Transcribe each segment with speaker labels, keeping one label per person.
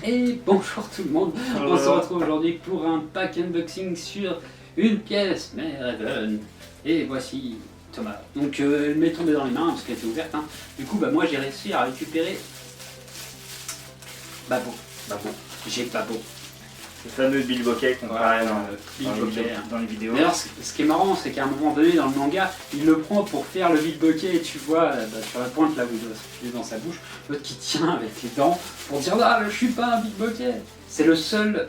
Speaker 1: Et bonjour tout le monde, on se retrouve aujourd'hui pour un pack unboxing sur une pièce Merhaven. Et voici Thomas. Donc elle m'est tombée dans les mains parce qu'elle était ouverte. Hein. Du coup moi j'ai réussi à récupérer Babo. J'ai Babo.
Speaker 2: Le fameux Bill Bokeh qu'on parlait dans les vidéos.
Speaker 1: D'ailleurs, ce qui est marrant, c'est qu'à un moment donné dans le manga, il le prend pour faire le Bill Bokeh et tu vois sur la pointe là où il est dans sa bouche, l'autre qui tient avec les dents pour dire ah je suis pas un Bill Bokeh. C'est le seul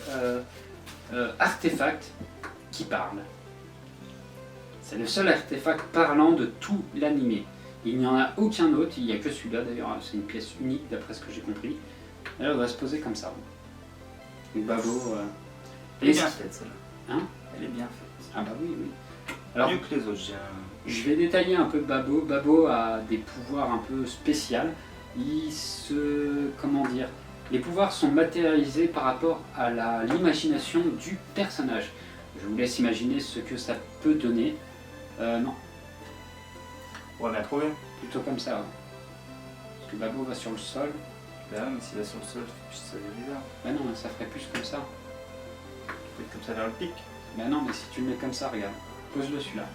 Speaker 1: artefact qui parle. C'est le seul artefact parlant de tout l'animé. Il n'y en a aucun autre, il n'y a que celui-là d'ailleurs, c'est une pièce unique d'après ce que j'ai compris. Alors, elle va se poser comme ça. Donc Babo.
Speaker 2: Elle est bien faite celle-là.
Speaker 1: Hein?
Speaker 2: Elle est bien faite.
Speaker 1: Ah bah oui. Alors,
Speaker 2: mieux que les autres,
Speaker 1: je vais détailler un peu Babo. Babo a des pouvoirs un peu spéciaux. Comment dire? Les pouvoirs sont matérialisés par rapport à l'imagination du personnage. Je vous laisse imaginer ce que ça peut donner. Non.
Speaker 2: Ouais, mais à trouver.
Speaker 1: Plutôt comme ça. Ouais. Parce que Babo va sur le sol.
Speaker 2: Bah ouais, mais s'il va sur le sol, ça devient bizarre.
Speaker 1: Bah non, ça ferait plus comme ça.
Speaker 2: Tu fais comme ça vers le pic.
Speaker 1: Bah non, mais si tu le mets comme ça, regarde. Pose-le celui-là.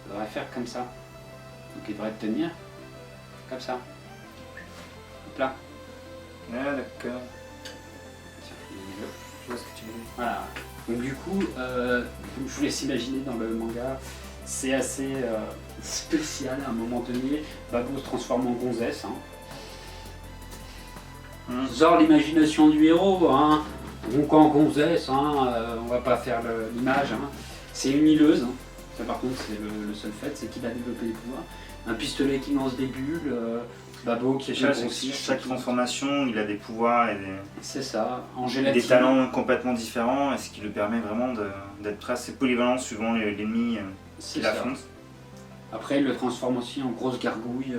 Speaker 1: Il devrait faire comme ça. Donc il devrait te tenir comme ça. Hop là.
Speaker 2: Ah d'accord. Je vois ce que tu veux dire.
Speaker 1: Voilà. Donc du coup, je vous laisse imaginer dans le manga, c'est assez spécial à un moment donné. Babo se transforme en gonzesse. Hein. Genre l'imagination du héros, hein. Donc en gonzesse, hein, on va pas faire l'image. Hein. C'est une hileuse. Hein. Ça par contre c'est le seul fait, c'est qu'il a développé des pouvoirs. Un pistolet qui lance des bulles, Babo qui est
Speaker 2: chaque transformation, il a des pouvoirs et
Speaker 1: c'est ça, en gélatine.
Speaker 2: Des talents complètement différents, et ce qui lui permet vraiment d'être assez polyvalent suivant l'ennemi qu'il affronte. Après il le transforme aussi en grosse gargouille.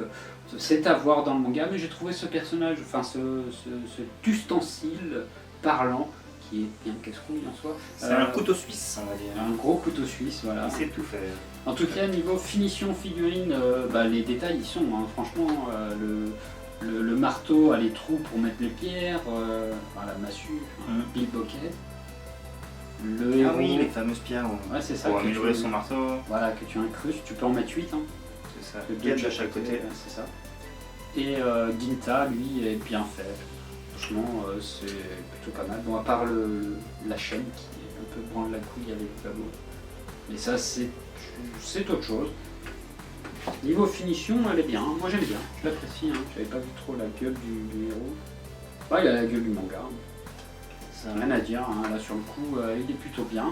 Speaker 2: C'est à voir dans le manga, mais j'ai trouvé ce personnage, enfin cet ustensile parlant, qui est bien casse-couille en soi. C'est un couteau suisse, on va dire.
Speaker 1: Un gros couteau suisse, voilà.
Speaker 2: Il sait tout faire.
Speaker 1: En tout cas, niveau finition figurine, les détails y sont. Hein. Franchement, le marteau a les trous pour mettre les pierres, la massue, Bill Bokeh. Le héros,
Speaker 2: oui, les fameuses pierres
Speaker 1: c'est ça,
Speaker 2: pour améliorer son marteau.
Speaker 1: Voilà, que tu incrustes, tu peux en mettre 8. Hein.
Speaker 2: C'est ça, 4 à chaque côté.
Speaker 1: C'est ça. Et Ginta, lui, est bien fait. Franchement, c'est plutôt pas mal. Bon, à part la chaîne qui est un peu branle la couille avec Babo. Mais ça, c'est autre chose. Niveau finition, elle est bien. Moi, j'aime bien. Je l'apprécie. Hein. J'avais pas vu trop la gueule du héros. Il a la gueule du manga. Ça n'a rien à dire. Hein. Là, sur le coup, il est plutôt bien.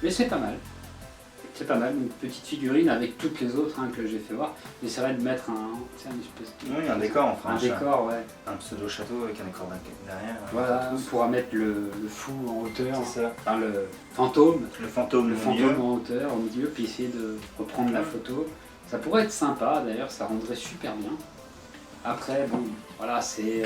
Speaker 1: Mais c'est pas mal. C'est pas mal, une petite figurine avec toutes les autres que j'ai fait voir. J'essaierai de mettre une espèce de...
Speaker 2: Oui, un décor enfin.
Speaker 1: Un décor, ouais.
Speaker 2: Un pseudo château avec un décor derrière.
Speaker 1: Voilà, on pourra mettre le fou en hauteur.
Speaker 2: C'est ça.
Speaker 1: Enfin, le fantôme.
Speaker 2: Le fantôme
Speaker 1: en hauteur, au milieu, puis essayer de reprendre la photo. Ça pourrait être sympa, d'ailleurs, ça rendrait super bien. Après, bon, voilà, c'est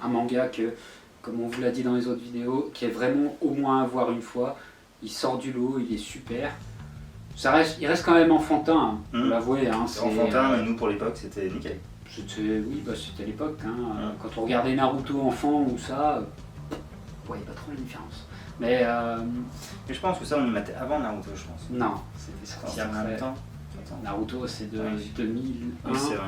Speaker 1: un manga que, comme on vous l'a dit dans les autres vidéos, qui est vraiment au moins à voir une fois. Il sort du lot, il est super. Il reste quand même enfantin, faut l'avouer. Hein,
Speaker 2: c'est enfantin, mais nous pour l'époque c'était nickel.
Speaker 1: Oui, c'était l'époque. Hein, quand on regardait Naruto enfant ou ça, il n'y a pas trop la différence. Mais
Speaker 2: je pense que ça on y mettait avant Naruto, je pense.
Speaker 1: Non, c'était sorti après. Naruto c'est de 2001.
Speaker 2: Oui, c'est vrai.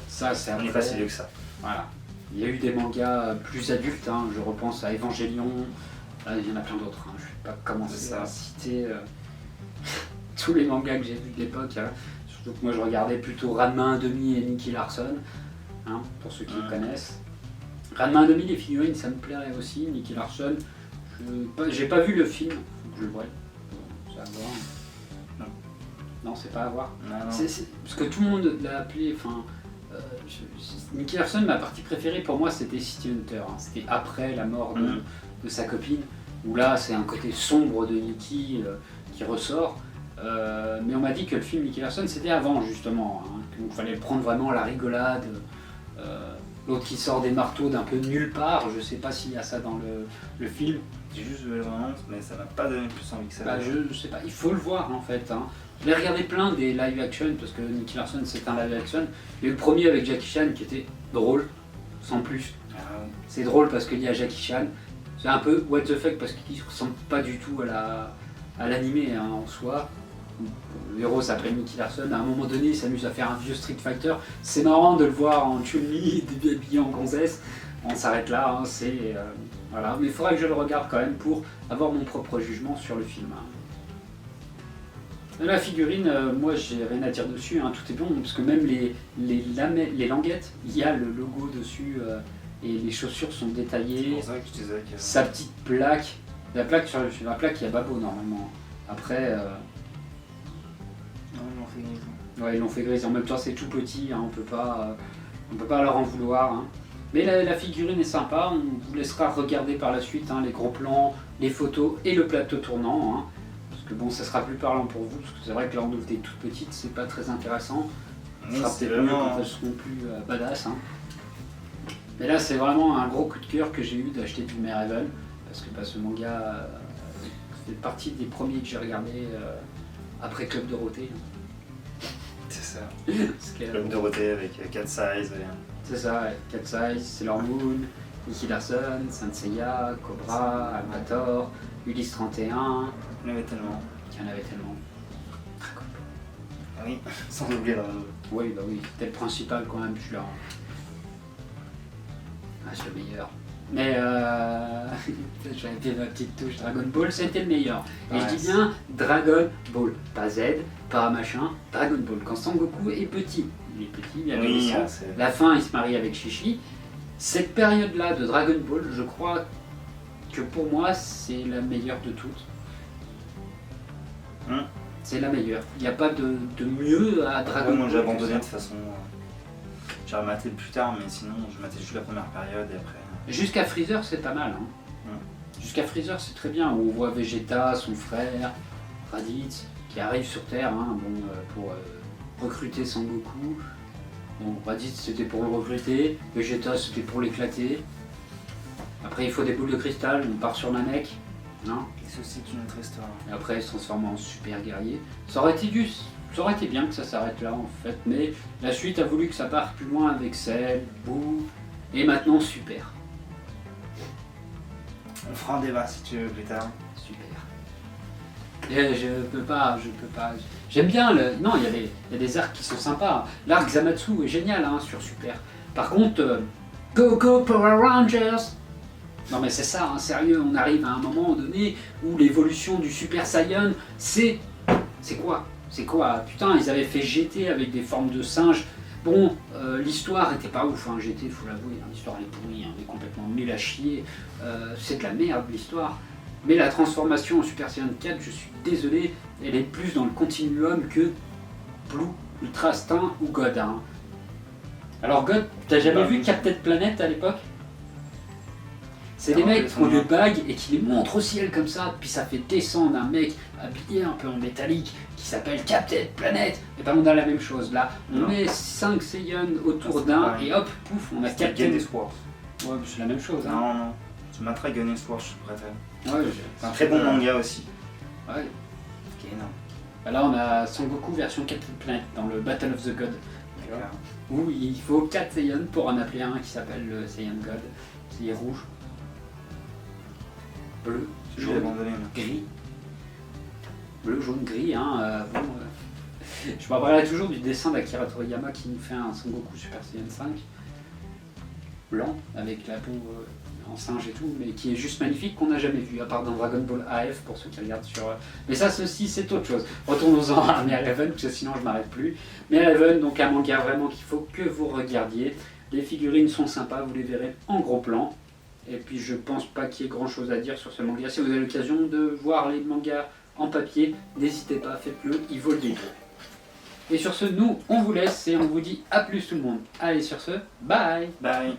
Speaker 1: Ça, c'est
Speaker 2: on est pas si vieux que ça.
Speaker 1: Voilà. Il y a eu des mangas plus adultes, hein, je repense à Evangelion, il y en a plein d'autres. Hein, je ne vais pas commencer à citer tous les mangas que j'ai vus de l'époque. Hein. Surtout que moi je regardais plutôt Ranma 1/2 et Nicky Larson, hein, pour ceux qui le connaissent. Ranma 1/2, les figurines, ça me plairait aussi. Nicky Larson, j'ai pas vu le film, faut que je le voie. C'est à voir. Non, c'est pas à voir.
Speaker 2: Non.
Speaker 1: Parce que tout le monde l'a appelé. Nicky Larson, ma partie préférée pour moi c'était City Hunter. Hein. C'était après la mort de sa copine, où là c'est un côté sombre de Nicky qui ressort. Mais on m'a dit que le film Nicky Larson c'était avant justement, hein, donc il fallait prendre vraiment la rigolade. L'autre qui sort des marteaux d'un peu nulle part, je sais pas s'il y a ça dans le film.
Speaker 2: J'ai juste vu le annonce, mais ça m'a pas donné plus envie que ça.
Speaker 1: Je sais pas, il faut le voir en fait. Hein. J'ai regardé plein des live action parce que Nicky Larson c'est un live action. Il y a eu le premier avec Jackie Chan qui était drôle. sans plus. C'est drôle parce qu'il y a Jackie Chan. C'est un peu what the fuck parce qu'il ne ressemble pas du tout à l'animé hein, en soi. Le héros s'appelle Nicky Larson. À un moment donné, il s'amuse à faire un vieux Street Fighter. C'est marrant de le voir en Chun-Li, habillé en gonzesse. On s'arrête là, hein, voilà. Mais il faudra que je le regarde quand même pour avoir mon propre jugement sur le film. La figurine, moi j'ai rien à dire dessus, hein, tout est bon, parce que même les languettes, il y a le logo dessus et les chaussures sont détaillées.
Speaker 2: C'est pour ça que je disais que...
Speaker 1: Sa petite plaque, la plaque sur la plaque il y a Babo normalement. Après...
Speaker 2: Non, ils l'ont fait grise.
Speaker 1: Ouais, ils l'ont fait grise, en même temps c'est tout petit, hein, on peut pas leur en vouloir. Hein. Mais la figurine est sympa, on vous laissera regarder par la suite hein, les gros plans, les photos et le plateau tournant. Hein. Parce que bon, ça sera plus parlant pour vous, parce que c'est vrai que là on ouvre des toutes petites, c'est pas très intéressant. Ça sera peut-être mieux quand elles seront plus badass. Hein. Mais là c'est vraiment un gros coup de cœur que j'ai eu d'acheter du Raven, parce que ce manga fait partie des premiers que j'ai regardé après Club Dorothée.
Speaker 2: C'est ça. Club Dorothée avec Cat Size.
Speaker 1: C'est ça, ouais. Cat Size, Sailor Moon, Nicky Larson, Saint Seiya, Cobra, Albator, Ulysse 31.
Speaker 2: Il y en avait tellement.
Speaker 1: Dragon Ball.
Speaker 2: Ah oui, sans oublier Dragon Ball.
Speaker 1: Oui, bah oui, c'était le principal quand même, je suis là. Ah, c'est le meilleur. Mais j'avais fait ma petite touche Dragon Ball, c'était le meilleur. Et je dis bien Dragon Ball, pas Z, pas machin, Dragon Ball. Quand Sangoku est petit, il est petit, il a la fin, il se marie avec Chichi. Cette période-là de Dragon Ball, je crois que pour moi, c'est la meilleure de toutes. C'est la meilleure. Il n'y a pas de mieux à Dragon Ball.
Speaker 2: Moi, j'ai abandonné de toute façon. J'ai rematé plus tard, mais sinon, je matais juste la première période et après.
Speaker 1: Jusqu'à Freezer, c'est pas mal. Hein. Jusqu'à Freezer, c'est très bien. On voit Vegeta, son frère, Raditz, qui arrive sur Terre pour recruter Sangoku. Bon, Raditz, c'était pour le recruter. Vegeta, c'était pour l'éclater. Après, il faut des boules de cristal. On part sur Namek. Non
Speaker 2: et ceci est une autre histoire.
Speaker 1: Et après, il se transforme en super guerrier. Ça aurait été bien que ça s'arrête là, en fait. Mais la suite a voulu que ça parte plus loin avec Cell, Boo, et maintenant Super.
Speaker 2: On fera un débat si tu veux plus tard.
Speaker 1: Super. Et je peux pas. J'aime bien Non, il y a des arcs qui sont sympas. L'arc Zamatsu est génial hein, sur Super. Par contre, Go Power Rangers! Non mais c'est ça, hein, sérieux, on arrive à un moment donné où l'évolution du Super Saiyan, c'est quoi? C'est quoi? Putain, ils avaient fait GT avec des formes de singes. Bon, l'histoire était pas ouf, hein, GT, faut l'avouer, hein, l'histoire elle est pourrie, hein, elle est complètement nulle à chier. C'est de la merde l'histoire. Mais la transformation en Super Saiyan 4, je suis désolé, elle est plus dans le continuum que Blue, Ultra Instinct ou God. Hein. Alors God, t'as jamais vu Captain Planet à l'époque? C'est des mecs qui ont des bagues et qui les montrent au ciel comme ça, puis ça fait descendre un mec habillé un peu en métallique qui s'appelle Captain Planet. Et ben on a la même chose là, on met 5 Saiyans autour d'un et hop, pouf, on a Captain
Speaker 2: Espoir.
Speaker 1: Ouais, c'est la même chose. Hein.
Speaker 2: Non, tu m'as Gun Espoir, je préfère.
Speaker 1: Ouais,
Speaker 2: c'est un très bon manga aussi.
Speaker 1: Ouais.
Speaker 2: Ok, non.
Speaker 1: Là on a Sangoku version Captain Planet dans le Battle of the God. Où il faut 4 Saiyans pour en appeler un qui s'appelle le Saiyan God, qui est rouge. Bleu, jaune, gris. Bleu, jaune, gris, hein. Je me rappellerai toujours du dessin d'Akira Toriyama qui nous fait un Sangoku Super Saiyan 5. Blanc, avec la peau en singe et tout, mais qui est juste magnifique, qu'on n'a jamais vu, à part dans Dragon Ball AF, pour ceux qui regardent sur... Mais ça, ceci, c'est autre chose. Retournons-en à Raven, parce que sinon je m'arrête plus. Raven, donc un manga vraiment qu'il faut que vous regardiez. Les figurines sont sympas, vous les verrez en gros plan. Et puis je pense pas qu'il y ait grand chose à dire sur ce manga. Si vous avez l'occasion de voir les mangas en papier, n'hésitez pas, faites-le, il vaut le détour. Et sur ce, nous, on vous laisse et on vous dit à plus tout le monde. Allez, sur ce, bye!
Speaker 2: Bye!